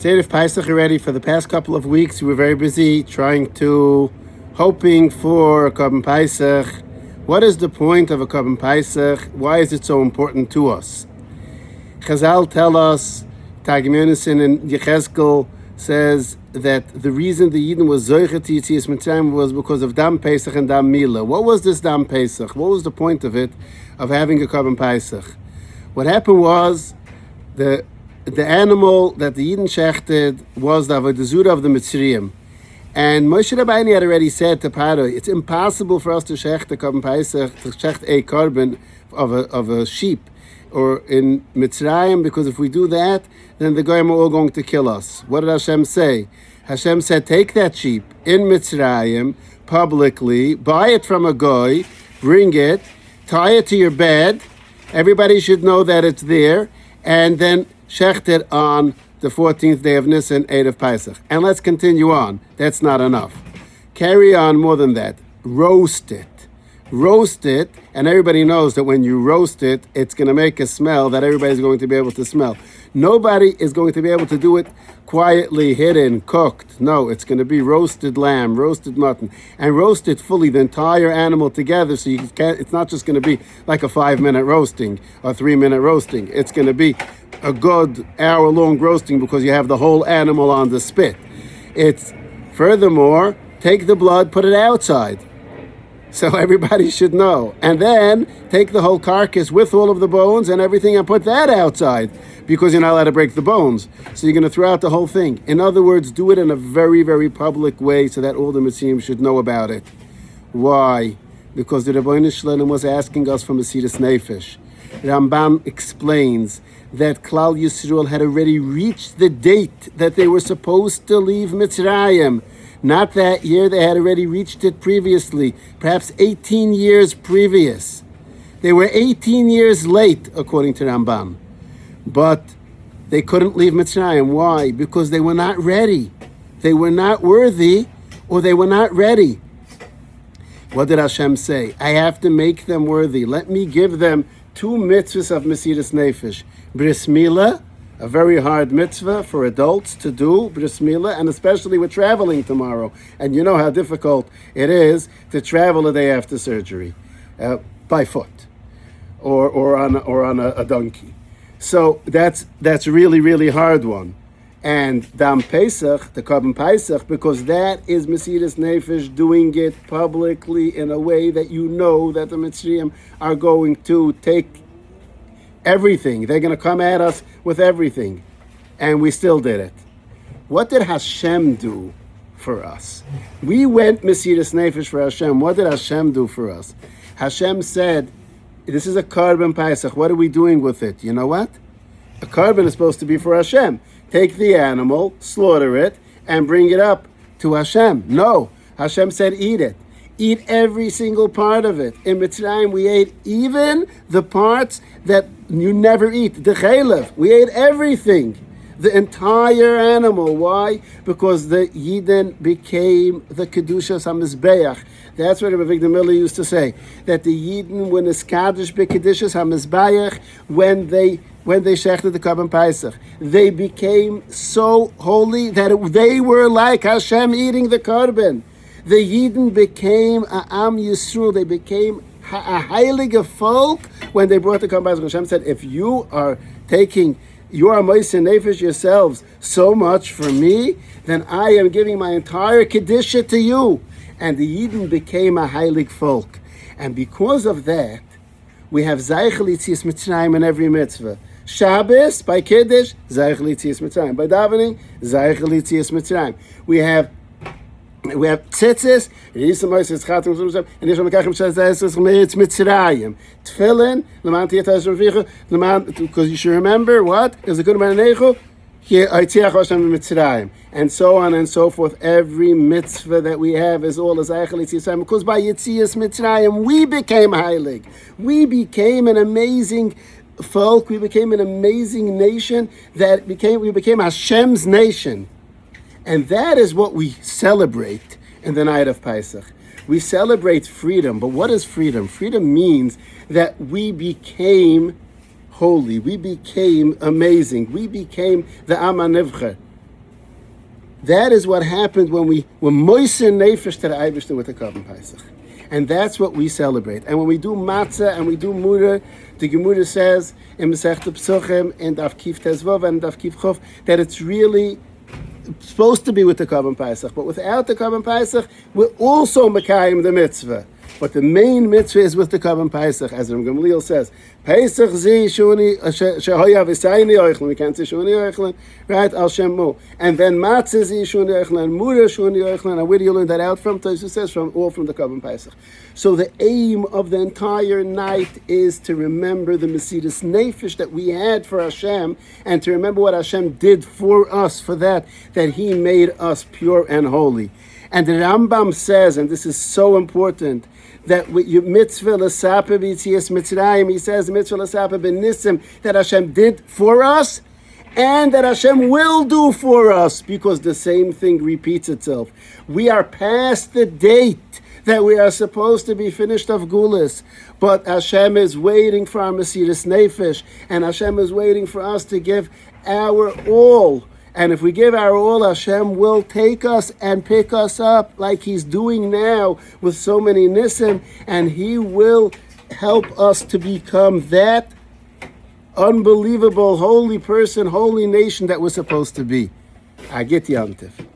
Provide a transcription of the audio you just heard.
It's Erev Pesach already. For the past couple of weeks, we were very busy hoping for a Carbon Pesach. What is the point of a Carbon Pesach? Why is it so important to us? Chazal tell us, Targum Yonason and Yechezkel says that the reason the Yidden was Zoichet to Yetzias Mitzrayim was because of Dam Pesach and Dam Mila. What was this Dam Pesach? What was the point of it, of having a Carbon Pesach? What happened was, the animal that the Yidden shechted was the Avodah Zarah of the Mitzrayim. And Moshe Rabbeinu had already said to Paro, it's impossible for us to shecht a Carbon Pesach, to shecht a carbon of a sheep, or in Mitzrayim, because if we do that, then the Goyim are all going to kill us. What did Hashem say? Hashem said, take that sheep in Mitzrayim, publicly, buy it from a Goy, bring it, tie it to your bed, everybody should know that it's there, and then shecht it on the 14th day of Nisan, Erev Pesach. And let's continue on. That's not enough. Carry on more than that. Roast it. Roast it, and everybody knows that when you roast it, it's going to make a smell that everybody's going to be able to smell. Nobody is going to be able to do it quietly, hidden, cooked. No, it's going to be roasted lamb, roasted mutton, and roast it fully, the entire animal together, so you can't, it's not just going to be like a 5-minute roasting or 3-minute roasting. It's going to be a good hour-long roasting because you have the whole animal on the spit. It's, furthermore, take the blood, put it outside, so everybody should know. And then take the whole carcass with all of the bones and everything and put that outside, because you're not allowed to break the bones. So you're going to throw out the whole thing. In other words, do it in a very, very public way so that all the Mitzrayim should know about it. Why? Because the Rebbeinu Shalom was asking us from Mesiras Nefesh. Ramban explains that Klal Yisrael had already reached the date that they were supposed to leave Mitzrayim. Not that year, they had already reached it previously, perhaps 18 years previous. They were 18 years late, according to Ramban. But they couldn't leave Mitzrayim. Why? Because they were not ready. They were not worthy, or they were not ready. What did Hashem say? I have to make them worthy. Let me give them 2 mitzvahs of Mesiras Nefesh. Bris Milah, a very hard mitzvah for adults to do, Bris Milah, and especially we're traveling tomorrow. And you know how difficult it is to travel a day after surgery, by foot, or on a donkey. So that's really, really hard one. And Dam Pesach, the Carbon Pesach, because that is Mesiras Nefesh, doing it publicly in a way that you know that the Mitzrayim are going to take everything. They're going to come at us with everything. And we still did it. What did Hashem do for us? We went Mesiras Nefesh for Hashem. What did Hashem do for us? Hashem said, this is a Carbon Pesach. What are we doing with it? You know what? A carbon is supposed to be for Hashem. Take the animal, slaughter it, and bring it up to Hashem. No. Hashem said, eat it. Eat every single part of it. In Mitzrayim, we ate even the parts that you never eat. The chaylev. We ate everything. The entire animal. Why? Because the Yidden became the Kedushas HaMizbeach. That's what Rabbi Victor Miller used to say. That the Yidden were Niskadish B'Kedushas HaMizbeach when they shechted the Carbon Pesach. They became so holy that they were like Hashem eating the carbon. The Yidden became a Am Yisrael. They became a heilige folk when they brought the Carbon Pesach. Hashem said, if you are taking your Moshe Nefesh yourselves so much for me, then I am giving my entire Kedusha to you. And the Yidden became a heilig folk. And because of that, we have Zeichel Yetzias Mitzrayim in every mitzvah. Shabbos, by Kiddush, Zeichel Yetzias Mitzrayim. By davening, Zeichel Yetzias Mitzrayim. We have tzitzis, and it's Mitzrayim. Tefillin, because you should remember what? And so on and so forth. Every mitzvah that we have is all as Zeichel Yetzias Mitzrayim, because by Yetzias Mitzrayim we became heilig. We became an amazing folk. We became an amazing nation we became Hashem's nation. And that is what we celebrate in the night of Pesach. We celebrate freedom. But what is freedom? Freedom means that we became holy. We became amazing. We became the Am HaNivcher. That is what happened when moisen nefesh to the Eibishter with the Carbon Pesach. And that's what we celebrate. And when we do matzah and we do murah, the Gemara says in Masechta Psuchim, in Daf Kif Tezvav and Daf Kif Chof, that it's really supposed to be with the Carbon Pesach. But without the Carbon Pesach, we're also Mekayim the mitzvah. But the main mitzvah is with the Carbon Pesach, as Ram Gamliel says. Pesach zi shuni shehoya v'sayni oichlin. We can't say shuni oichlin, right? Al shemu. And then matzah zi shuni oichlin, mura shuni oichlin. And where do you learn that out from? Tosfos says all from the Carbon Pesach. So the aim of the entire night is to remember the Mesiras Nefesh that we had for Hashem, and to remember what Hashem did for us, for that He made us pure and holy. And the Rambam says, and this is so important, that with your mitzvah l'sapa b'yitzias Mitzrayim, he says mitzvah l'sapa b'nissim, that Hashem did for us, and that Hashem will do for us, because the same thing repeats itself. We are past the date that we are supposed to be finished of Gulis, but Hashem is waiting for our Mesiras Nefesh, and Hashem is waiting for us to give our all. And if we give our all, Hashem will take us and pick us up like He's doing now with so many nisim, and He will help us to become that unbelievable holy person, holy nation that we're supposed to be. Agit Yantif.